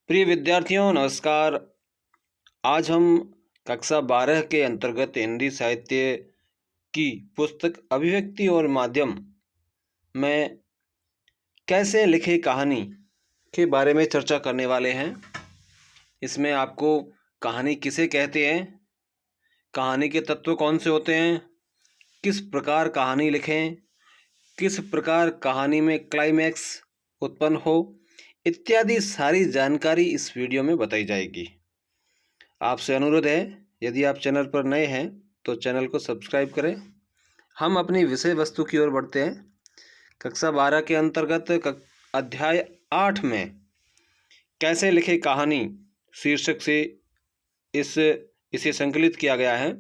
प्रिय विद्यार्थियों नमस्कार। आज हम कक्षा 12 के अंतर्गत हिंदी साहित्य की पुस्तक अभिव्यक्ति और माध्यम में कैसे लिखे कहानी के बारे में चर्चा करने वाले हैं। इसमें आपको कहानी किसे कहते हैं, कहानी के तत्व कौन से होते हैं, किस प्रकार कहानी लिखें, किस प्रकार कहानी में क्लाइमैक्स उत्पन्न हो, इत्यादि सारी जानकारी इस वीडियो में बताई जाएगी। आपसे अनुरोध है, यदि आप चैनल पर नए हैं तो चैनल को सब्सक्राइब करें। हम अपनी विषय वस्तु की ओर बढ़ते हैं। कक्षा 12 के अंतर्गत अध्याय 8 में कैसे लिखे कहानी शीर्षक से इसे संकलित किया गया है।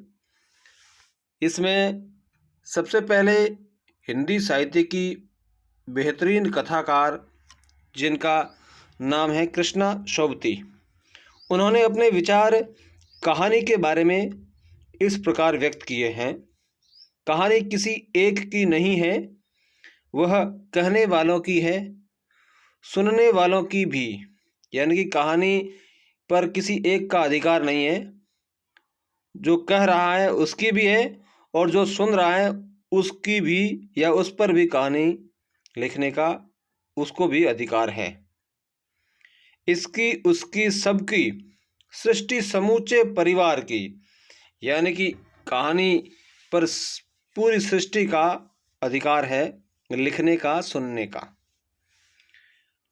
इसमें सबसे पहले हिंदी साहित्य की बेहतरीन कथाकार जिनका नाम है कृष्णा शोभती, उन्होंने अपने विचार कहानी के बारे में इस प्रकार व्यक्त किए हैं। कहानी किसी एक की नहीं है, वह कहने वालों की है, सुनने वालों की भी। यानी कि कहानी पर किसी एक का अधिकार नहीं है, जो कह रहा है उसकी भी है और जो सुन रहा है उसकी भी, या उस पर भी कहानी लिखने का उसको भी अधिकार है। इसकी उसकी सबकी सृष्टि समूचे परिवार की, यानी कि कहानी पर पूरी सृष्टि का अधिकार है लिखने का, सुनने का।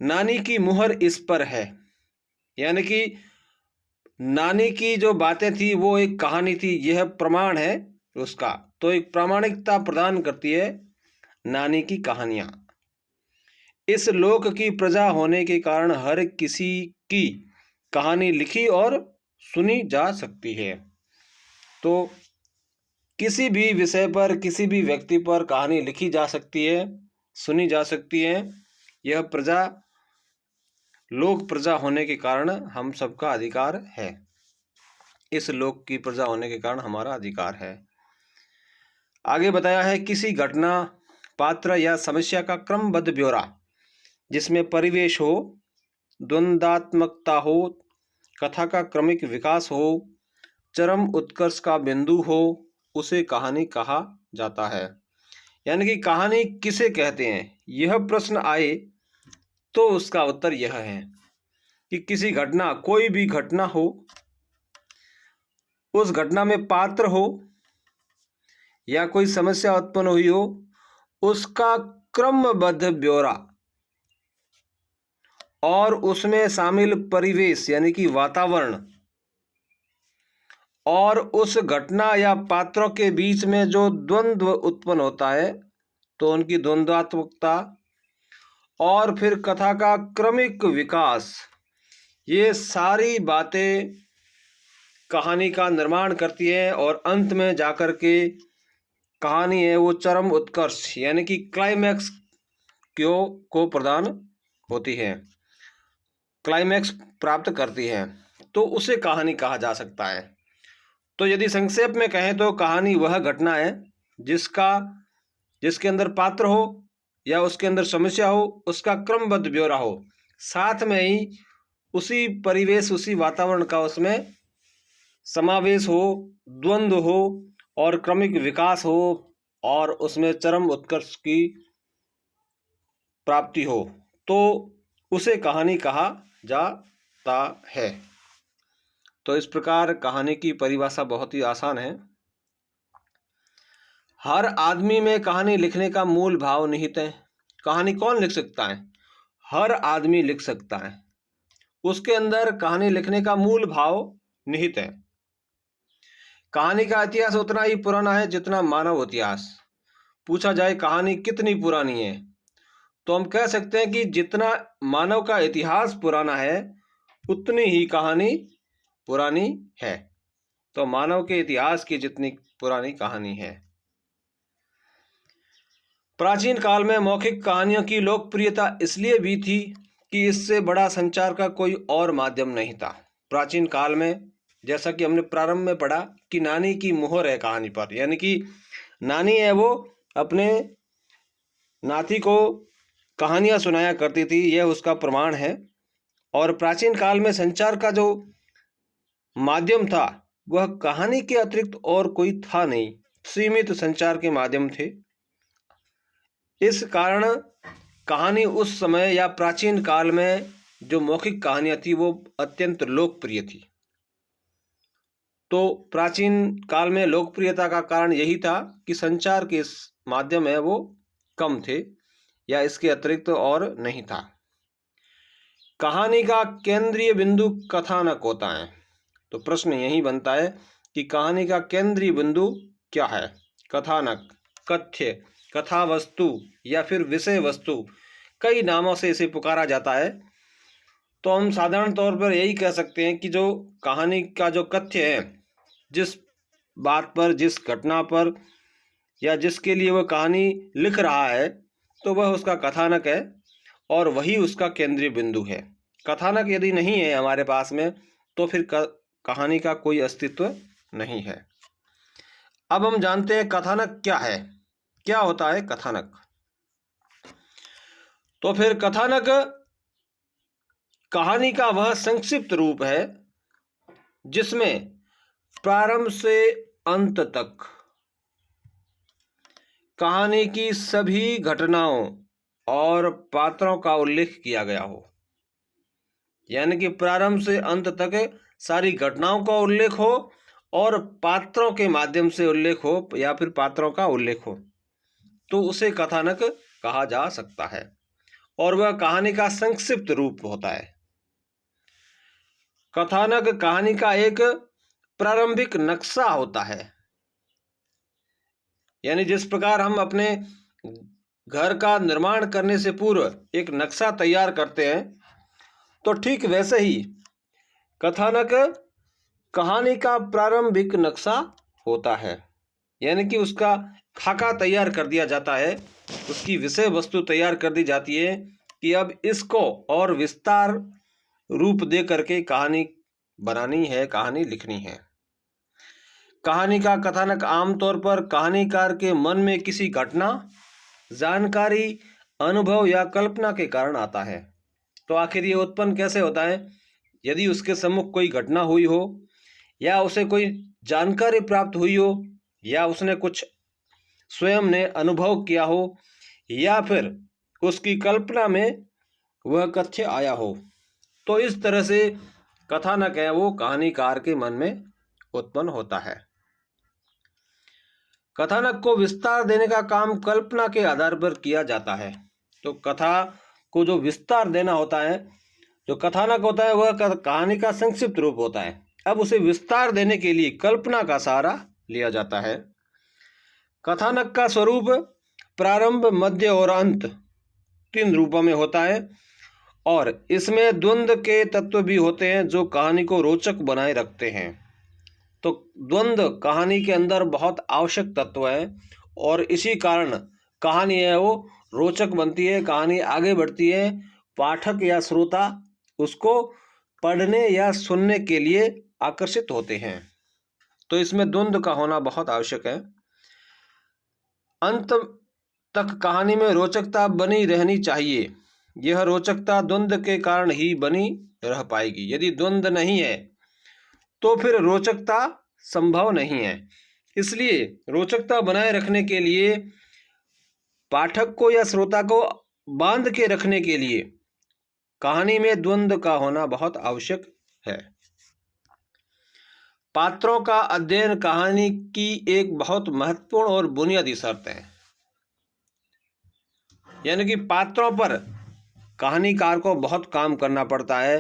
नानी की मुहर इस पर है, यानी कि नानी की जो बातें थी वो एक कहानी थी, यह प्रमाण है उसका। तो एक प्रामाणिकता प्रदान करती है नानी की कहानियां। इस लोक की प्रजा होने के कारण हर किसी की कहानी लिखी और सुनी जा सकती है। तो किसी भी विषय पर, किसी भी व्यक्ति पर कहानी लिखी जा सकती है, सुनी जा सकती है। यह प्रजा, लोक प्रजा होने के कारण हम सबका अधिकार है। इस लोक की प्रजा होने के कारण हमारा अधिकार है। आगे बताया है, किसी घटना, पात्र या समस्या का क्रमबद्ध ब्यौरा जिसमें परिवेश हो, द्वंद्वात्मकता हो, कथा का क्रमिक विकास हो, चरम उत्कर्ष का बिंदु हो, उसे कहानी कहा जाता है। यानी कि कहानी किसे कहते हैं, यह प्रश्न आए तो उसका उत्तर यह है कि किसी घटना, कोई भी घटना हो, उस घटना में पात्र हो या कोई समस्या उत्पन्न हुई हो, उसका क्रमबद्ध ब्यौरा और उसमें शामिल परिवेश यानी कि वातावरण, और उस घटना या पात्रों के बीच में जो द्वंद्व उत्पन्न होता है तो उनकी द्वंद्वात्मकता, और फिर कथा का क्रमिक विकास, ये सारी बातें कहानी का निर्माण करती है। और अंत में जाकर के कहानी है वो चरम उत्कर्ष यानी कि क्लाइमैक्स को प्रदान होती है, क्लाइमैक्स प्राप्त करती है, तो उसे कहानी कहा जा सकता है। तो यदि संक्षेप में कहें तो कहानी वह घटना है जिसके अंदर पात्र हो या उसके अंदर समस्या हो, उसका क्रमबद्ध ब्यौरा हो, साथ में ही उसी परिवेश, उसी वातावरण का उसमें समावेश हो, द्वंद्व हो और क्रमिक विकास हो, और उसमें चरम उत्कर्ष की प्राप्ति हो, तो उसे कहानी कहा जाता है। तो इस प्रकार कहानी की परिभाषा बहुत ही आसान है। हर आदमी में कहानी लिखने का मूल भाव निहित है। कहानी कौन लिख सकता है? हर आदमी लिख सकता है। उसके अंदर कहानी लिखने का मूल भाव निहित है। कहानी का इतिहास उतना ही पुराना है जितना मानव इतिहास। पूछा जाए कहानी कितनी पुरानी है, तो हम कह सकते हैं कि जितना मानव का इतिहास पुराना है उतनी ही कहानी पुरानी है। तो मानव के इतिहास की जितनी पुरानी कहानी है। प्राचीन काल में मौखिक कहानियों की लोकप्रियता इसलिए भी थी कि इससे बड़ा संचार का कोई और माध्यम नहीं था। प्राचीन काल में, जैसा कि हमने प्रारंभ में पढ़ा, कि नानी की मुहर है कहानी पर, यानी कि नानी है वो अपने नाती को कहानियां सुनाया करती थी, यह उसका प्रमाण है। और प्राचीन काल में संचार का जो माध्यम था वह कहानी के अतिरिक्त और कोई था नहीं, सीमित संचार के माध्यम थे। इस कारण कहानी उस समय या प्राचीन काल में जो मौखिक कहानियाँ थी वो अत्यंत लोकप्रिय थी। तो प्राचीन काल में लोकप्रियता का कारण यही था कि संचार के माध्यम है वो कम थे या इसके अतिरिक्त और नहीं था। कहानी का केंद्रीय बिंदु कथानक होता है। तो प्रश्न यही बनता है कि कहानी का केंद्रीय बिंदु क्या है? कथानक, कथ्य, कथा वस्तु या फिर विषय वस्तु, कई नामों से इसे पुकारा जाता है। तो हम साधारण तौर पर यही कह सकते हैं कि जो कहानी का जो कथ्य है, जिस बात पर, जिस घटना पर या जिसके लिए वह कहानी लिख रहा है, तो वह उसका कथानक है और वही उसका केंद्रीय बिंदु है। कथानक यदि नहीं है हमारे पास में तो फिर कहानी का कोई अस्तित्व नहीं है। अब हम जानते हैं कथानक क्या है, क्या होता है कथानक। तो फिर कथानक कहानी का वह संक्षिप्त रूप है जिसमें प्रारंभ से अंत तक कहानी की सभी घटनाओं और पात्रों का उल्लेख किया गया हो। यानी कि प्रारंभ से अंत तक सारी घटनाओं का उल्लेख हो और पात्रों के माध्यम से उल्लेख हो या फिर पात्रों का उल्लेख हो, तो उसे कथानक कहा जा सकता है और वह कहानी का संक्षिप्त रूप होता है। कथानक कहानी का एक प्रारंभिक नक्शा होता है। यानी जिस प्रकार हम अपने घर का निर्माण करने से पूर्व एक नक्शा तैयार करते हैं, तो ठीक वैसे ही कथानक कहानी का प्रारंभिक नक्शा होता है। यानी कि उसका खाका तैयार कर दिया जाता है, उसकी विषय वस्तु तैयार कर दी जाती है कि अब इसको और विस्तार रूप दे करके कहानी बनानी है, कहानी लिखनी है। कहानी का कथानक आमतौर पर कहानीकार के मन में किसी घटना, जानकारी, अनुभव या कल्पना के कारण आता है। तो आखिर ये उत्पन्न कैसे होता है? यदि उसके सम्मुख कोई घटना हुई हो या उसे कोई जानकारी प्राप्त हुई हो या उसने कुछ स्वयं ने अनुभव किया हो या फिर उसकी कल्पना में वह कथ्य आया हो, तो इस तरह से कथानक है वो कहानीकार के मन में उत्पन्न होता है। कथानक को विस्तार देने का काम कल्पना के आधार पर किया जाता है। तो कथा को जो विस्तार देना होता है, जो कथानक होता है, वह कहानी का संक्षिप्त रूप होता है। अब उसे विस्तार देने के लिए कल्पना का सहारा लिया जाता है। कथानक का स्वरूप प्रारंभ, मध्य और अंत 3 रूपों में होता है और इसमें द्वंद्व के तत्व भी होते हैं जो कहानी को रोचक बनाए रखते हैं। तो द्वंद्व कहानी के अंदर बहुत आवश्यक तत्व है और इसी कारण कहानी है वो रोचक बनती है, कहानी आगे बढ़ती है, पाठक या श्रोता उसको पढ़ने या सुनने के लिए आकर्षित होते हैं। तो इसमें द्वंद्व का होना बहुत आवश्यक है। अंत तक कहानी में रोचकता बनी रहनी चाहिए। यह रोचकता द्वंद्व के कारण ही बनी रह पाएगी। यदि द्वंद्व नहीं है तो फिर रोचकता संभव नहीं है। इसलिए रोचकता बनाए रखने के लिए पाठक को या श्रोता को बांध के रखने के लिए कहानी में द्वंद्व का होना बहुत आवश्यक है। पात्रों का अध्ययन कहानी की एक बहुत महत्वपूर्ण और बुनियादी शर्त है। यानी कि पात्रों पर कहानीकार को बहुत काम करना पड़ता है।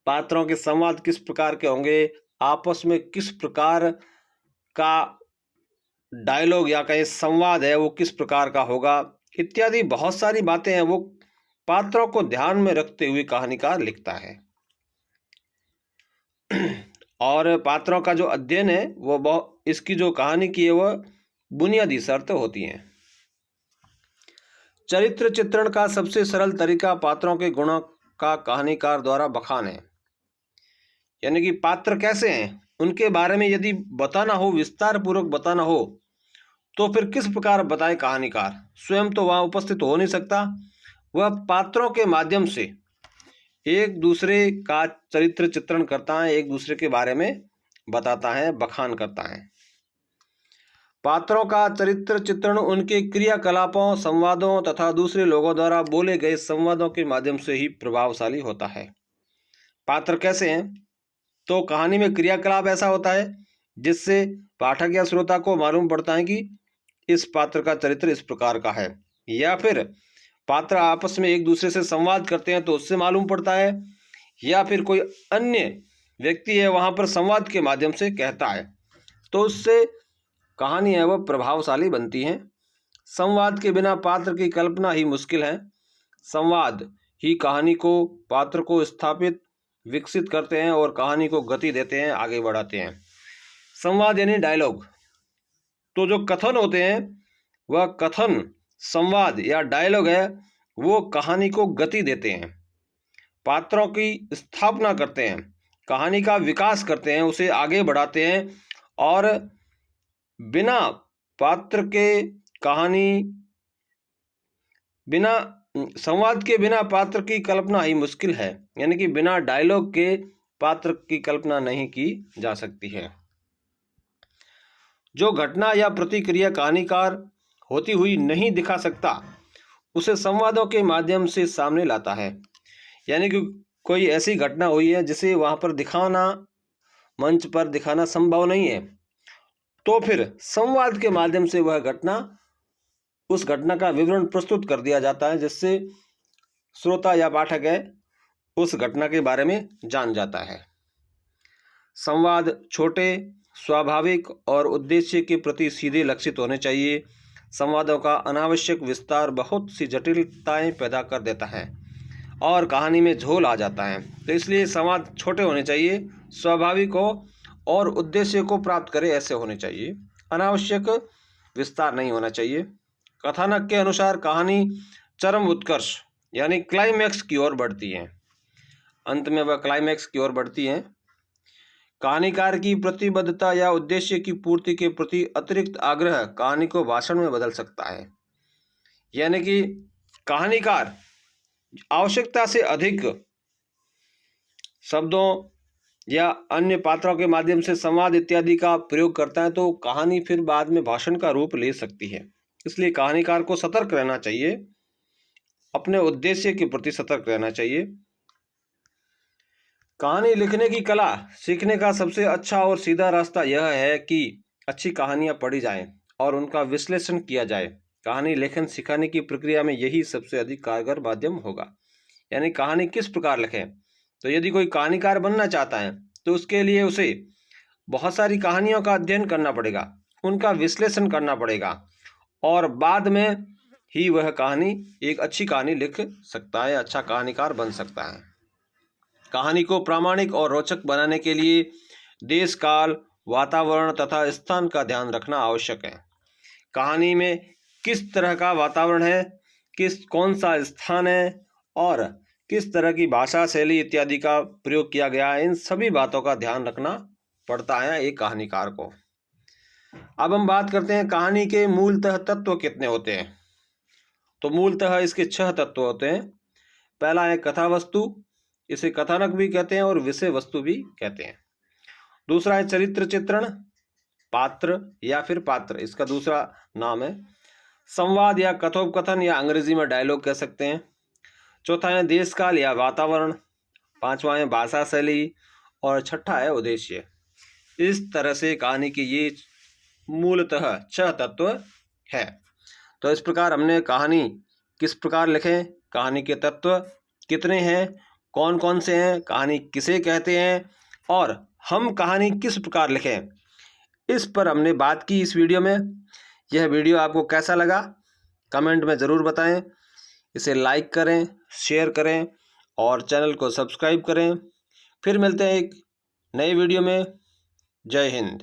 पात्रों के संवाद किस प्रकार के होंगे, आपस में किस प्रकार का डायलॉग या कहीं संवाद है वो किस प्रकार का होगा, इत्यादि बहुत सारी बातें हैं वो पात्रों को ध्यान में रखते हुए कहानीकार लिखता है। और पात्रों का जो अध्ययन है वो इसकी जो कहानी की है वह बुनियादी शर्त होती हैं। चरित्र चित्रण का सबसे सरल तरीका पात्रों के गुणों का कहानीकार द्वारा बखान है। यानी कि पात्र कैसे हैं उनके बारे में यदि बताना हो, विस्तार पूर्वक बताना हो, तो फिर किस प्रकार बताए कहानीकार? स्वयं तो वहाँ उपस्थित हो नहीं सकता, वह पात्रों के माध्यम से एक दूसरे का चरित्र चित्रण करता है, एक दूसरे के बारे में बताता है, बखान करता है। पात्रों का चरित्र चित्रण उनके क्रियाकलापों, संवादों तथा दूसरे लोगों द्वारा बोले गए संवादों के माध्यम से ही प्रभावशाली होता है। पात्र कैसे हैं? तो कहानी में क्रियाकलाप ऐसा होता है जिससे पाठक या श्रोता को मालूम पड़ता है कि इस पात्र का चरित्र इस प्रकार का है, या फिर पात्र आपस में एक दूसरे से संवाद करते हैं तो उससे मालूम पड़ता है, या फिर कोई अन्य व्यक्ति है वहां पर संवाद के माध्यम से कहता है, तो उससे कहानी है वह प्रभावशाली बनती है। संवाद के बिना पात्र की कल्पना ही मुश्किल है। संवाद ही कहानी को, पात्र को स्थापित, विकसित करते हैं और कहानी को गति देते हैं, आगे बढ़ाते हैं। संवाद यानी डायलॉग। तो जो कथन होते हैं वह कथन, संवाद या डायलॉग है, वो कहानी को गति देते हैं, पात्रों की स्थापना करते हैं, कहानी का विकास करते हैं, उसे आगे बढ़ाते हैं। और बिना पात्र के कहानी, बिना संवाद के बिना पात्र की कल्पना ही मुश्किल है, यानी कि बिना डायलॉग के पात्र की कल्पना नहीं की जा सकती है। जो घटना या प्रतिक्रिया कहानीकार होती हुई नहीं दिखा सकता उसे संवादों के माध्यम से सामने लाता है। यानी कि कोई ऐसी घटना हुई है जिसे वहां पर दिखाना, मंच पर दिखाना संभव नहीं है, तो फिर संवाद के माध्यम से वह घटना, उस घटना का विवरण प्रस्तुत कर दिया जाता है, जिससे श्रोता या पाठक है उस घटना के बारे में जान जाता है। संवाद छोटे, स्वाभाविक और उद्देश्य के प्रति सीधे लक्षित होने चाहिए। संवादों का अनावश्यक विस्तार बहुत सी जटिलताएं पैदा कर देता है और कहानी में झोल आ जाता है। तो इसलिए संवाद छोटे होने चाहिए, स्वाभाविक हो और उद्देश्य को प्राप्त करे ऐसे होने चाहिए। अनावश्यक विस्तार नहीं होना चाहिए। कथानक के अनुसार कहानी चरम उत्कर्ष यानी क्लाइमैक्स की ओर बढ़ती है, अंत में वह क्लाइमैक्स की ओर बढ़ती है। कहानीकार की प्रतिबद्धता या उद्देश्य की पूर्ति के प्रति अतिरिक्त आग्रह कहानी को भाषण में बदल सकता है। यानी कि कहानीकार आवश्यकता से अधिक शब्दों या अन्य पात्रों के माध्यम से संवाद इत्यादि का प्रयोग करता है तो कहानी फिर बाद में भाषण का रूप ले सकती है। इसलिए कहानीकार को सतर्क रहना चाहिए, अपने उद्देश्य के प्रति सतर्क रहना चाहिए। कहानी लिखने की कला सीखने का सबसे अच्छा और सीधा रास्ता यह है कि अच्छी कहानियां पढ़ी जाएं और उनका विश्लेषण किया जाए। कहानी लेखन सिखाने की प्रक्रिया में यही सबसे अधिक कारगर माध्यम होगा। यानी कहानी किस प्रकार लिखें, तो यदि कोई कहानीकार बनना चाहता है तो उसके लिए उसे बहुत सारी कहानियों का अध्ययन करना पड़ेगा, उनका विश्लेषण करना पड़ेगा और बाद में ही वह कहानी, एक अच्छी कहानी लिख सकता है, अच्छा कहानीकार बन सकता है। कहानी को प्रामाणिक और रोचक बनाने के लिए देश, काल, वातावरण तथा स्थान का ध्यान रखना आवश्यक है। कहानी में किस तरह का वातावरण है, कौन सा स्थान है और किस तरह की भाषा शैली इत्यादि का प्रयोग किया गया है, इन सभी बातों का ध्यान रखना पड़ता है एक कहानीकार को। अब हम बात करते हैं कहानी के मूलतः तत्व कितने होते हैं। तो मूलतः इसके 6 तत्व होते हैं। पहला है कथा वस्तु, इसे कथानक भी कहते हैं और विषय वस्तु भी कहते हैं। दूसरा है चरित्र चित्रण, पात्र या फिर पात्र, इसका दूसरा नाम है। संवाद या कथोपकथन या अंग्रेजी में डायलॉग कह सकते हैं। चौथा है देश काल या वातावरण, पांचवा है भाषा शैली और छठा है उद्देश्य। इस तरह से कहानी के ये मूलतः 6 तत्व है। तो इस प्रकार हमने कहानी किस प्रकार लिखें, कहानी के तत्व कितने हैं, कौन कौन से हैं, कहानी किसे कहते हैं और हम कहानी किस प्रकार लिखें, इस पर हमने बात की इस वीडियो में। यह वीडियो आपको कैसा लगा कमेंट में ज़रूर बताएं। इसे लाइक करें, शेयर करें और चैनल को सब्सक्राइब करें। फिर मिलते हैं एक नई वीडियो में। जय हिंद।